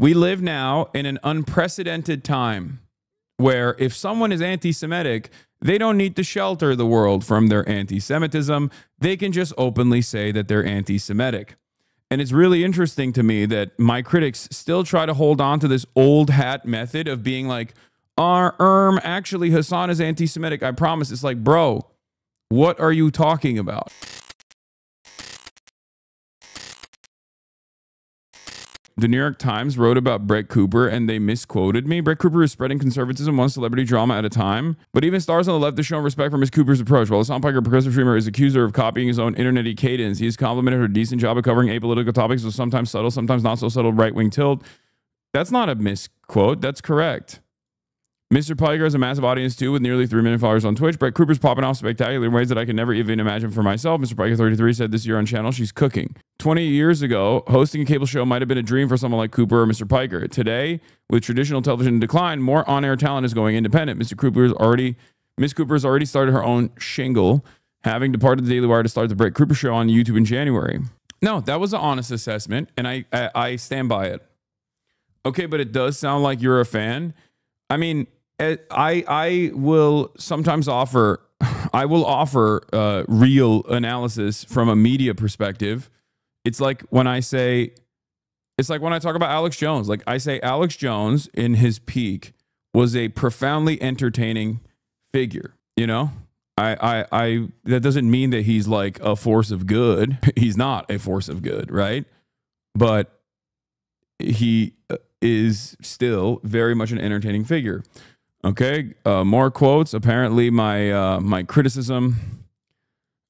We live now in an unprecedented time where if someone is anti-Semitic, they don't need to shelter the world from their anti-Semitism. They can just openly say that they're anti-Semitic. And it's really interesting to me that my critics still try to hold on to this old hat method of being like, actually Hasan is anti-Semitic. I promise. It's like, bro, what are you talking about? The New York Times wrote about Brett Cooper and they misquoted me. Brett Cooper is spreading conservatism one celebrity drama at a time. But even stars on the left have shown respect for Ms. Cooper's approach. While Hasan Piker, progressive streamer, is accused her of copying his own internet-y cadence, he has complimented her decent job of covering apolitical topics with sometimes subtle, sometimes not so subtle right-wing tilt. That's not a misquote. That's correct. Mr. Piker has a massive audience too, with nearly 3 million followers on Twitch. Brett Cooper's popping off spectacular in ways that I could never even imagine for myself. Mr. Piker 33 said this year on channel she's cooking. 20 years ago, hosting a cable show might have been a dream for someone like Cooper or Mr. Piker. Today, with traditional television in decline, more on-air talent is going independent. Ms. Cooper has already started her own shingle, having departed the Daily Wire to start the Brett Cooper Show on YouTube in January. No, that was an honest assessment, and I stand by it. Okay, but it does sound like you're a fan. I mean, I will sometimes offer real analysis from a media perspective. It's like when I talk about Alex Jones. Like I say, Alex Jones in his peak was a profoundly entertaining figure. You know, I that doesn't mean that he's like a force of good. He's not a force of good, right? But he is still very much an entertaining figure. Okay, more quotes. Apparently, my criticism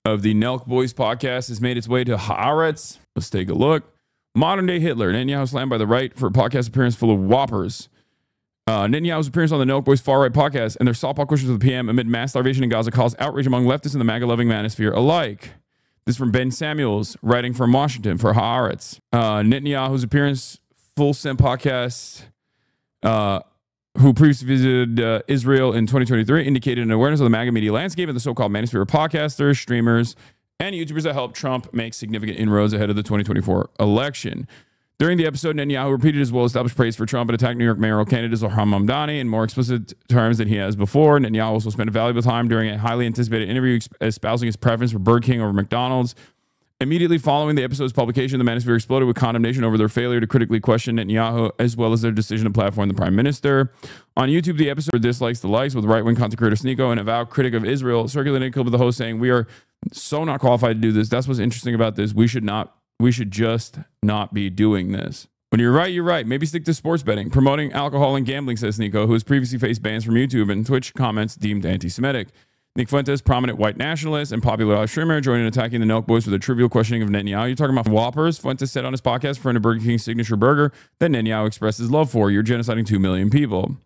of the Nelk Boys podcast has made its way to Haaretz. Let's take a look. Modern day Hitler. Netanyahu slammed by the right for a podcast appearance full of whoppers. Netanyahu's appearance on the Nelk Boys far right podcast and their softball questions of the PM amid mass starvation in Gaza caused outrage among leftists and the MAGA-loving manosphere alike. This is from Ben Samuels, writing from Washington for Haaretz. Netanyahu's appearance, full send podcast, who previously visited Israel in 2023, indicated an awareness of the MAGA media landscape and the so-called manosphere of podcasters, streamers, and YouTubers that helped Trump make significant inroads ahead of the 2024 election. During the episode, Netanyahu repeated his well-established praise for Trump and attacked New York mayoral candidate Zohar Mamdani in more explicit terms than he has before. Netanyahu also spent valuable time during a highly anticipated interview espousing his preference for Burger King over McDonald's. Immediately following the episode's publication, the manosphere exploded with condemnation over their failure to critically question Netanyahu, as well as their decision to platform the prime minister. On YouTube, the episode dislikes the likes, with right-wing content creator Sneeko, an avowed critic of Israel, circulating a clip of the host saying, "We are so not qualified to do this. That's what's interesting about this. We should just not be doing this." When you're right, you're right. Maybe stick to sports betting. Promoting alcohol and gambling, says Sneeko, who has previously faced bans from YouTube and Twitch comments deemed anti-Semitic. Nick Fuentes, prominent white nationalist and popular live streamer, joined in attacking the Nelk Boys with a trivial questioning of Netanyahu. You're talking about Whoppers? Fuentes said on his podcast, friend of Burger King's signature burger, that Netanyahu expressed his love for. You're genociding 2 million people.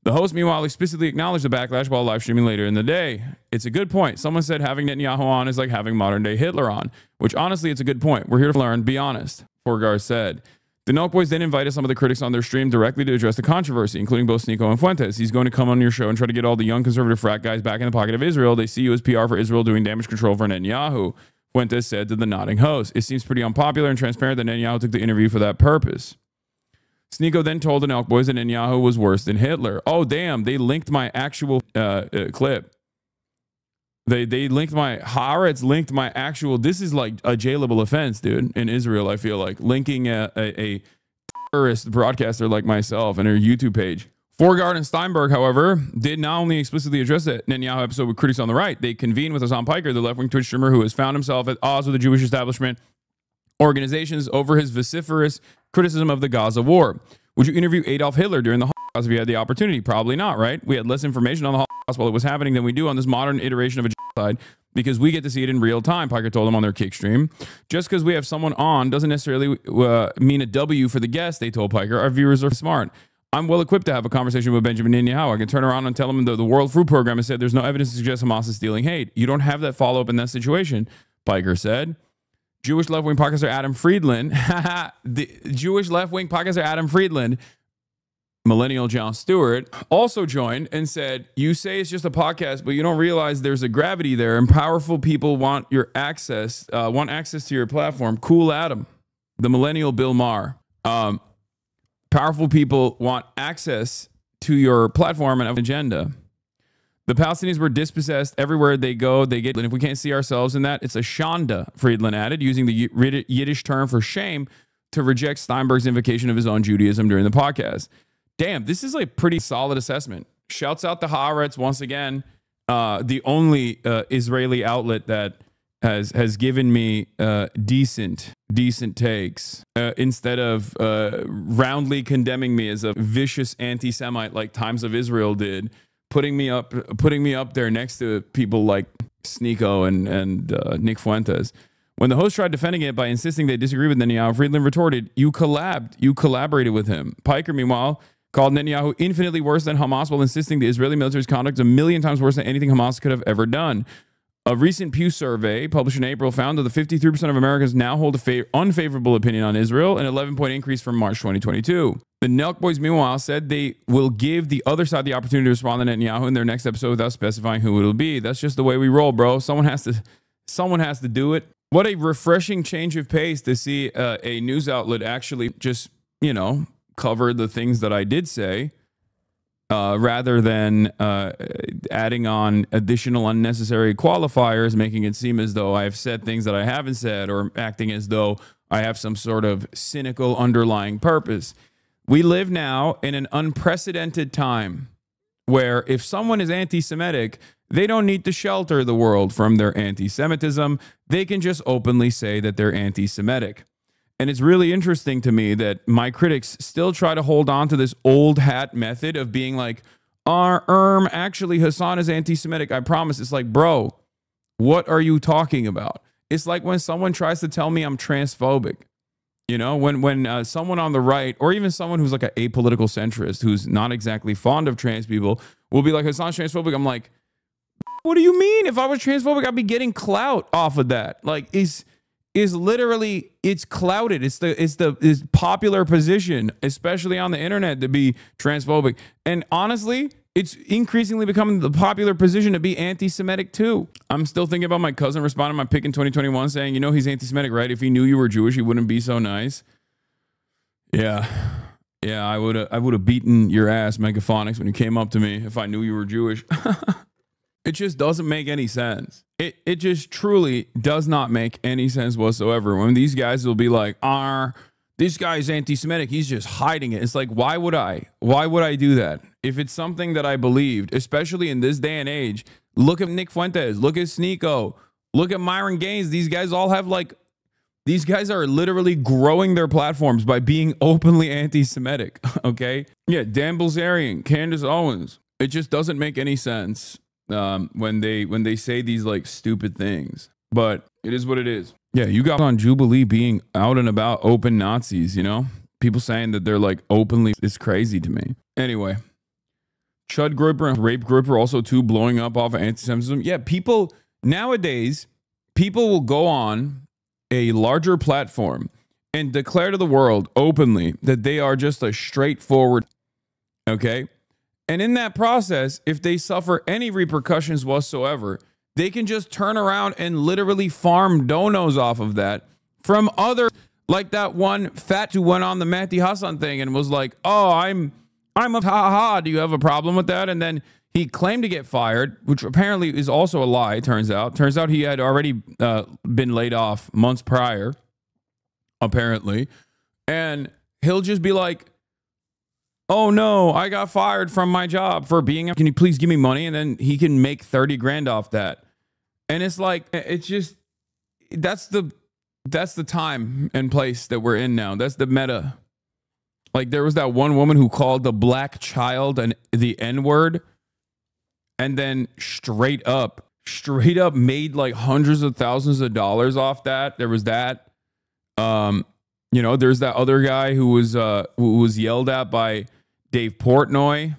The host, meanwhile, explicitly acknowledged the backlash while live streaming later in the day. It's a good point. Someone said having Netanyahu on is like having modern-day Hitler on, which honestly, it's a good point. We're here to learn. Be honest, Forgar said. The Nelk Boys then invited some of the critics on their stream directly to address the controversy, including both Sneeko and Fuentes. He's going to come on your show and try to get all the young conservative frat guys back in the pocket of Israel. They see you as PR for Israel doing damage control for Netanyahu, Fuentes said to the nodding host. It seems pretty unpopular and transparent that Netanyahu took the interview for that purpose. Sneeko then told the Nelk Boys that Netanyahu was worse than Hitler. Oh, damn. They linked my actual clip. They linked my Haaretz linked my actual. This is like a jailable offense, dude. In Israel, I feel like linking a terrorist broadcaster like myself and her YouTube page. Forgard and Steinberg, however, did not only explicitly address the Netanyahu episode with critics on the right, they convened with Hasan Piker, the left-wing Twitch streamer who has found himself at odds with the Jewish establishment organizations over his vociferous criticism of the Gaza war. Would you interview Adolf Hitler during the Holocaust if you had the opportunity? Probably not, right? We had less information on the Holocaust while it was happening than we do on this modern iteration of a genocide because we get to see it in real time, Piker told him on their kick stream. Just because we have someone on doesn't necessarily mean a W for the guest, they told Piker. Our viewers are smart. I'm well equipped to have a conversation with Benjamin Netanyahu. I can turn around and tell him the World Food Program has said there's no evidence to suggest Hamas is stealing hate. You don't have that follow-up in that situation, Piker said. Jewish left-wing podcaster Adam Friedland, the Jewish left-wing podcaster Adam Friedland, millennial Jon Stewart, also joined and said, you say it's just a podcast, but you don't realize there's a gravity there and powerful people want your access, want access to your platform. Cool Adam, the millennial Bill Maher. Powerful people want access to your platform and agenda. The Palestinians were dispossessed everywhere they go. They get, and if we can't see ourselves in that, it's a shanda, Friedland added, using the Yiddish term for shame to reject Steinberg's invocation of his own Judaism during the podcast. Damn, this is a pretty solid assessment. Shouts out to Haaretz once again, the only Israeli outlet that has given me decent takes instead of roundly condemning me as a vicious anti-Semite like Times of Israel did, putting me up there next to people like Sneeko and Nick Fuentes. When the host tried defending it by insisting they disagree with Netanyahu, Friedland retorted, "You collaborated with him." Piker, meanwhile, called Netanyahu infinitely worse than Hamas while insisting the Israeli military's conduct is a million times worse than anything Hamas could have ever done. A recent Pew survey published in April found that the 53% of Americans now hold an unfavorable opinion on Israel, an 11-point increase from March 2022. The Nelk Boys, meanwhile, said they will give the other side the opportunity to respond to Netanyahu in their next episode without specifying who it'll be. That's just the way we roll, bro. Someone has to do it. What a refreshing change of pace to see a news outlet actually just, cover the things that I did say. Rather than adding on additional unnecessary qualifiers, making it seem as though I've said things that I haven't said, or acting as though I have some sort of cynical underlying purpose. We live now in an unprecedented time where if someone is anti-Semitic, they don't need to shelter the world from their anti-Semitism. They can just openly say that they're anti-Semitic. And it's really interesting to me that my critics still try to hold on to this old hat method of being like, actually Hasan is anti-Semitic. I promise. It's like, bro, what are you talking about? It's like when someone tries to tell me I'm transphobic. When someone on the right, or even someone who's like an apolitical centrist, who's not exactly fond of trans people, will be like, Hasan's transphobic. I'm like, what do you mean? If I was transphobic, I'd be getting clout off of that. Like, is literally, it's clouded. It's popular position, especially on the internet, to be transphobic. And honestly, it's increasingly becoming the popular position to be anti-Semitic too. I'm still thinking about my cousin responding to my pick in 2021 saying, he's anti-Semitic, right? If he knew you were Jewish, he wouldn't be so nice. Yeah, I would have beaten your ass, Megaphonics, when you came up to me if I knew you were Jewish. It just doesn't make any sense. It just truly does not make any sense whatsoever. When these guys will be like, this guy's anti-Semitic, he's just hiding it. It's like, why would I? Why would I do that? If it's something that I believed, especially in this day and age, look at Nick Fuentes, look at Sneeko, look at Myron Gaines. These guys all have these guys are literally growing their platforms by being openly anti-Semitic, okay? Yeah, Dan Bilzerian, Candace Owens. It just doesn't make any sense. When they say these stupid things, but it is what it is. Yeah, you got on Jubilee being out and about open Nazis, people saying that they're openly, it's crazy to me. Anyway, Chud Grouper and Rape Grouper also too blowing up off of anti-Semitism. Yeah, nowadays, people will go on a larger platform and declare to the world openly that they are just a straightforward, okay? And in that process, if they suffer any repercussions whatsoever, they can just turn around and literally farm donos off of that from other, like that one fat who went on the Mehdi Hasan thing and was like, I'm a ha. Do you have a problem with that? And then he claimed to get fired, which apparently is also a lie, turns out. Turns out he had already been laid off months prior, apparently. And he'll just be like, oh no, I got fired from my job for being, can you please give me money? And then he can make 30 grand off that. And it's like, it's just, that's the time and place that we're in now. That's the meta. Like there was that one woman who called the black child the N-word and then straight up made hundreds of thousands of dollars off that. There was that. There's that other guy who was yelled at by Dave Portnoy.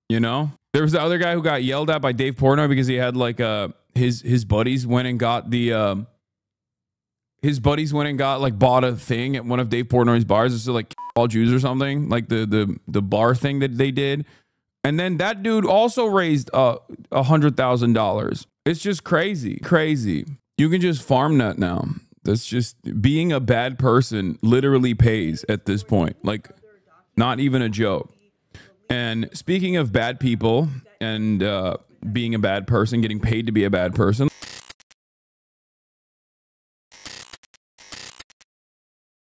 There was the other guy who got yelled at by Dave Portnoy because he had his buddies went and got bought a thing at one of Dave Portnoy's bars. It's all Jews or something, like the bar thing that they did. And then that dude also raised $100,000. It's just crazy. You can just farm that now. That's just being a bad person literally pays at this point. Not even a joke. And speaking of bad people and being a bad person, getting paid to be a bad person,